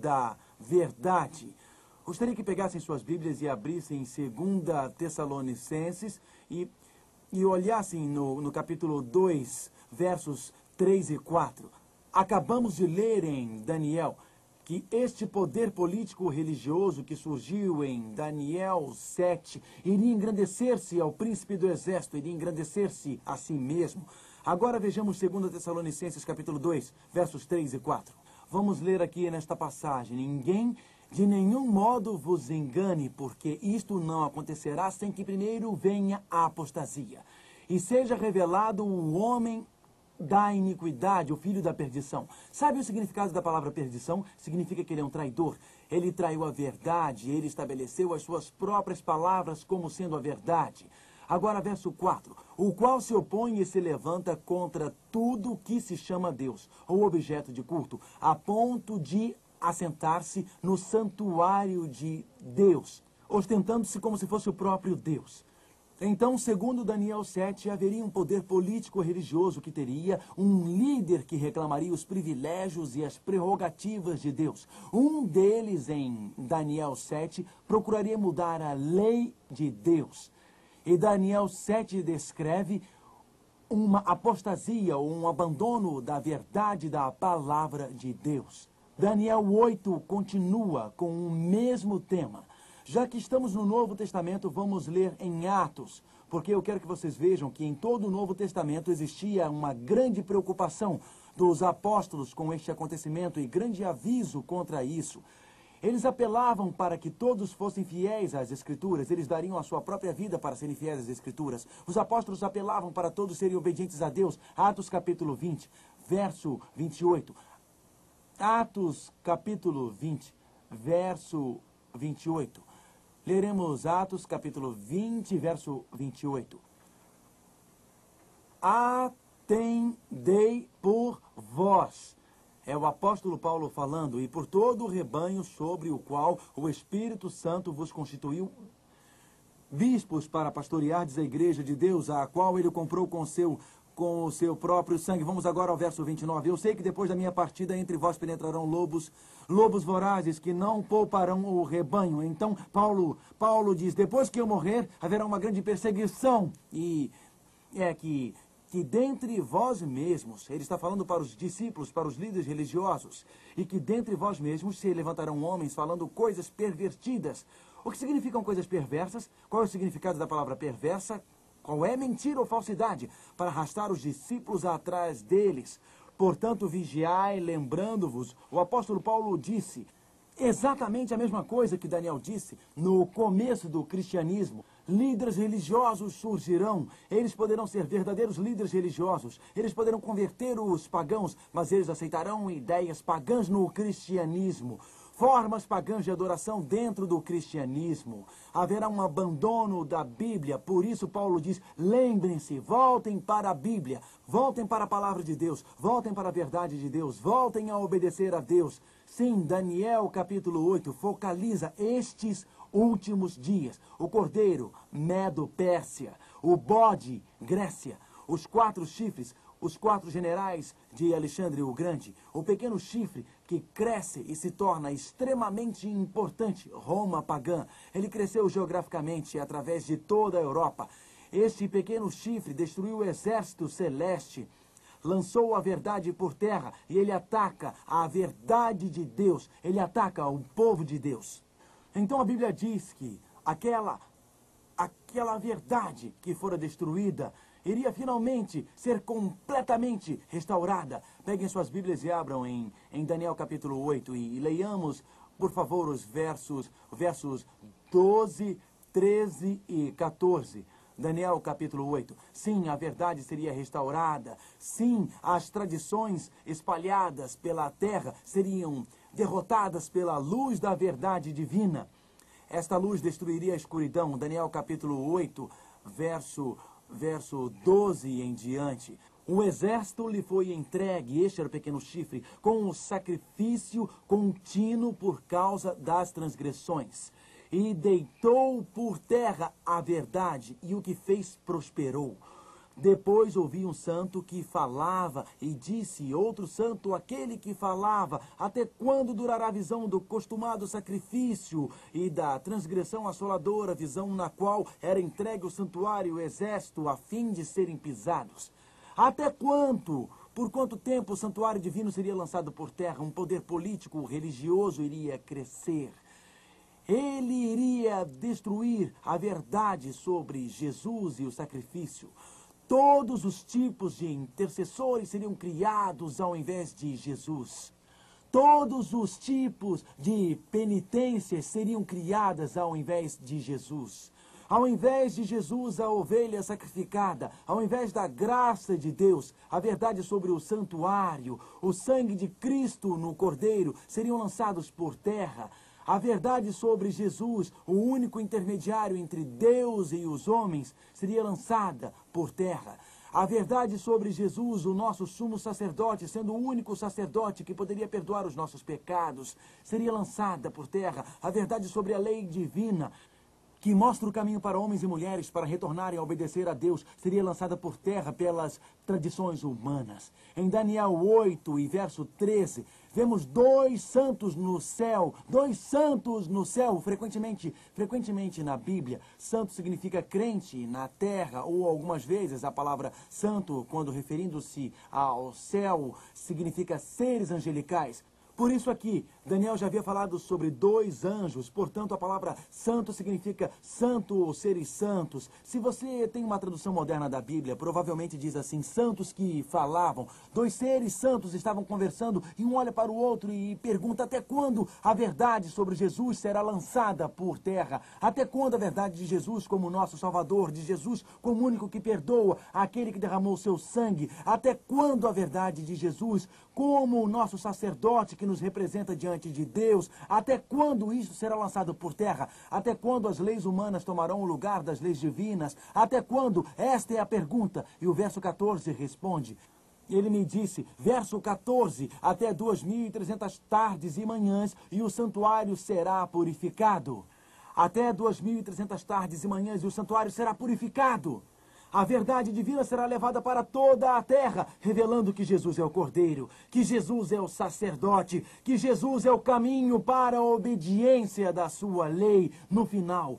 da verdade. Gostaria que pegassem suas Bíblias e abrissem em 2 Tessalonicenses e olhassem no capítulo 2, versos 3 e 4. Acabamos de ler em Daniel que este poder político-religioso que surgiu em Daniel 7 iria engrandecer-se ao príncipe do exército, iria engrandecer-se a si mesmo. Agora vejamos 2 Tessalonicenses capítulo 2, versos 3 e 4. Vamos ler aqui nesta passagem. Ninguém de nenhum modo vos engane, porque isto não acontecerá sem que primeiro venha a apostasia, e seja revelado o homem da iniquidade, o filho da perdição. Sabe o significado da palavra perdição? Significa que ele é um traidor. Ele traiu a verdade, ele estabeleceu as suas próprias palavras como sendo a verdade. Agora, verso 4. O qual se opõe e se levanta contra tudo que se chama Deus, ou objeto de culto, a ponto de assentar-se no santuário de Deus, ostentando-se como se fosse o próprio Deus. Então, segundo Daniel 7, haveria um poder político-religioso que teria um líder que reclamaria os privilégios e as prerrogativas de Deus. Um deles, em Daniel 7, procuraria mudar a lei de Deus. E Daniel 7 descreve uma apostasia ou um abandono da verdade da palavra de Deus. Daniel 8 continua com o mesmo tema. Já que estamos no Novo Testamento, vamos ler em Atos, porque eu quero que vocês vejam que em todo o Novo Testamento existia uma grande preocupação dos apóstolos com este acontecimento e grande aviso contra isso. Eles apelavam para que todos fossem fiéis às Escrituras, eles dariam a sua própria vida para serem fiéis às Escrituras. Os apóstolos apelavam para todos serem obedientes a Deus. Atos capítulo 20, verso 28. Atos capítulo 20, verso 28. Leremos Atos capítulo 20, verso 28. Atendei por vós. É o apóstolo Paulo falando, e por todo o rebanho sobre o qual o Espírito Santo vos constituiu bispos para pastoreardes a igreja de Deus, a qual ele comprou com o seu próprio sangue. Vamos agora ao verso 29. Eu sei que depois da minha partida entre vós penetrarão lobos vorazes que não pouparão o rebanho. Então Paulo diz, depois que eu morrer, haverá uma grande perseguição. E é que dentre vós mesmos, ele está falando para os discípulos, para os líderes religiosos, e que dentre vós mesmos se levantarão homens falando coisas pervertidas. O que significam coisas perversas? Qual é o significado da palavra perversa? Qual é mentira ou falsidade? Para arrastar os discípulos atrás deles. Portanto, vigiai, lembrando-vos, o apóstolo Paulo disse exatamente a mesma coisa que Daniel disse no começo do cristianismo. Líderes religiosos surgirão, eles poderão ser verdadeiros líderes religiosos, eles poderão converter os pagãos, mas eles aceitarão ideias pagãs no cristianismo. Formas pagãs de adoração dentro do cristianismo. Haverá um abandono da Bíblia. Por isso Paulo diz, lembrem-se, voltem para a Bíblia, voltem para a palavra de Deus, voltem para a verdade de Deus, voltem a obedecer a Deus. Sim, Daniel capítulo 8 focaliza estes últimos dias. O cordeiro, Medo-Pérsia, o bode, Grécia, os 4 chifres, os 4 generais de Alexandre o Grande, o pequeno chifre que cresce e se torna extremamente importante, Roma pagã. Ele cresceu geograficamente através de toda a Europa. Este pequeno chifre destruiu o exército celeste, lançou a verdade por terra e ele ataca a verdade de Deus, ele ataca o povo de Deus. Então a Bíblia diz que aquela verdade que fora destruída iria finalmente ser completamente restaurada. Peguem suas Bíblias e abram em Daniel capítulo 8 e leiamos, por favor, os versos 12, 13 e 14. Daniel capítulo 8. Sim, a verdade seria restaurada. Sim, as tradições espalhadas pela terra seriam derrotadas pela luz da verdade divina. Esta luz destruiria a escuridão. Daniel capítulo 8, verso 12 em diante. O exército lhe foi entregue, este era o pequeno chifre, com o sacrifício contínuo por causa das transgressões. E deitou por terra a verdade, e o que fez prosperou. Depois ouvi um santo que falava e disse, outro santo, aquele que falava, até quando durará a visão do costumado sacrifício e da transgressão assoladora, visão na qual era entregue o santuário e o exército a fim de serem pisados? Até quanto? Por quanto tempo o santuário divino seria lançado por terra? Um poder político, religioso iria crescer. Ele iria destruir a verdade sobre Jesus e o sacrifício. Todos os tipos de intercessores seriam criados ao invés de Jesus. Todos os tipos de penitências seriam criadas ao invés de Jesus. Ao invés de Jesus, a ovelha sacrificada, ao invés da graça de Deus, a verdade sobre o santuário, o sangue de Cristo no Cordeiro seriam lançados por terra. A verdade sobre Jesus, o único intermediário entre Deus e os homens, seria lançada por terra. A verdade sobre Jesus, o nosso sumo sacerdote, sendo o único sacerdote que poderia perdoar os nossos pecados, seria lançada por terra. A verdade sobre a lei divina, que mostra o caminho para homens e mulheres para retornarem a obedecer a Deus, seria lançada por terra pelas tradições humanas. Em Daniel 8 e verso 13, vemos dois santos no céu, frequentemente na Bíblia. Santo significa crente na terra, ou algumas vezes a palavra santo, quando referindo-se ao céu, significa seres angelicais. Por isso aqui, Daniel já havia falado sobre dois anjos, portanto a palavra santo significa santo ou seres santos. Se você tem uma tradução moderna da Bíblia, provavelmente diz assim, santos que falavam. Dois seres santos estavam conversando e um olha para o outro e pergunta até quando a verdade sobre Jesus será lançada por terra? Até quando a verdade de Jesus como nosso Salvador, de Jesus como único que perdoa, aquele que derramou seu sangue? Até quando a verdade de Jesus como o nosso sacerdote que nos representa diante de Deus? Até quando isso será lançado por terra? Até quando as leis humanas tomarão o lugar das leis divinas? Até quando? Esta é a pergunta. E o verso 14 responde. Ele me disse, verso 14, até 2.300 tardes e manhãs e o santuário será purificado. Até 2.300 tardes e manhãs e o santuário será purificado. A verdade divina será levada para toda a terra, revelando que Jesus é o Cordeiro, que Jesus é o sacerdote, que Jesus é o caminho para a obediência da sua lei. No final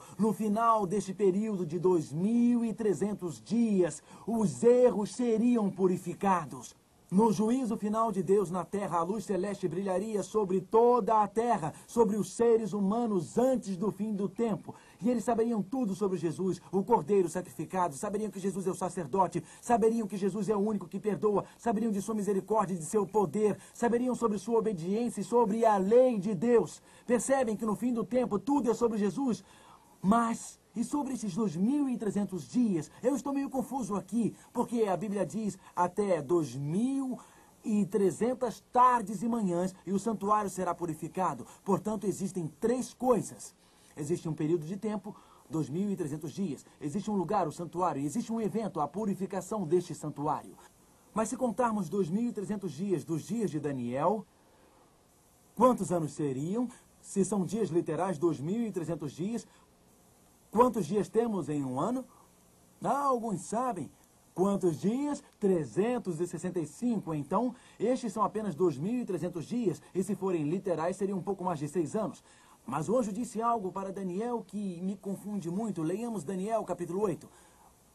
deste período de 2.300 dias, os erros seriam purificados. No juízo final de Deus na terra, a luz celeste brilharia sobre toda a terra, sobre os seres humanos antes do fim do tempo. E eles saberiam tudo sobre Jesus, o Cordeiro sacrificado, saberiam que Jesus é o sacerdote, saberiam que Jesus é o único que perdoa, saberiam de sua misericórdia e de seu poder, saberiam sobre sua obediência e sobre a lei de Deus. Percebem que no fim do tempo tudo é sobre Jesus? Mas, e sobre esses 2.300 dias, eu estou meio confuso aqui, porque a Bíblia diz até 2.300 tardes e manhãs e o santuário será purificado. Portanto, existem três coisas. Existe um período de tempo, 2.300 dias. Existe um lugar, o santuário, e existe um evento, a purificação deste santuário. Mas se contarmos 2.300 dias dos dias de Daniel, quantos anos seriam? Se são dias literais, 2.300 dias, quantos dias temos em um ano? Alguns sabem. Quantos dias? 365. Então, estes são apenas 2.300 dias. E se forem literais, seriam um pouco mais de 6 anos. Mas o anjo disse algo para Daniel que me confunde muito. Leiamos Daniel capítulo 8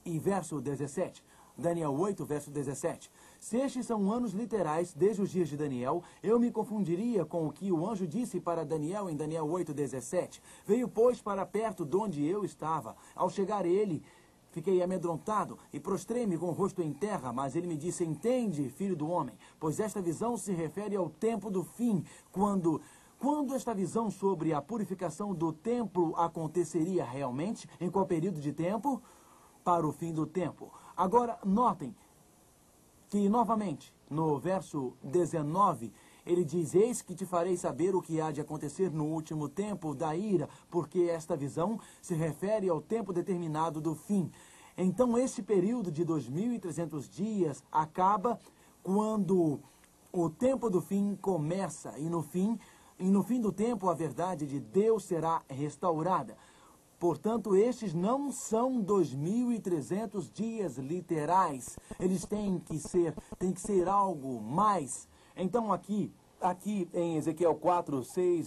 e verso 17. Daniel 8, verso 17. Se estes são anos literais, desde os dias de Daniel, eu me confundiria com o que o anjo disse para Daniel em Daniel 8, 17. Veio, pois, para perto de onde eu estava. Ao chegar ele, fiquei amedrontado e prostrei-me com o rosto em terra, mas ele me disse, entende, filho do homem, pois esta visão se refere ao tempo do fim, quando esta visão sobre a purificação do templo aconteceria realmente? Em qual período de tempo? Para o fim do tempo. Agora, notem que, novamente, no verso 19, ele diz, eis que te farei saber o que há de acontecer no último tempo da ira, porque esta visão se refere ao tempo determinado do fim. Então, esse período de 2.300 dias acaba quando o tempo do fim começa, e no fim do tempo a verdade de Deus será restaurada. Portanto, estes não são 2.300 dias literais. Eles têm que ser algo mais. Então aqui em Ezequiel 4, 6,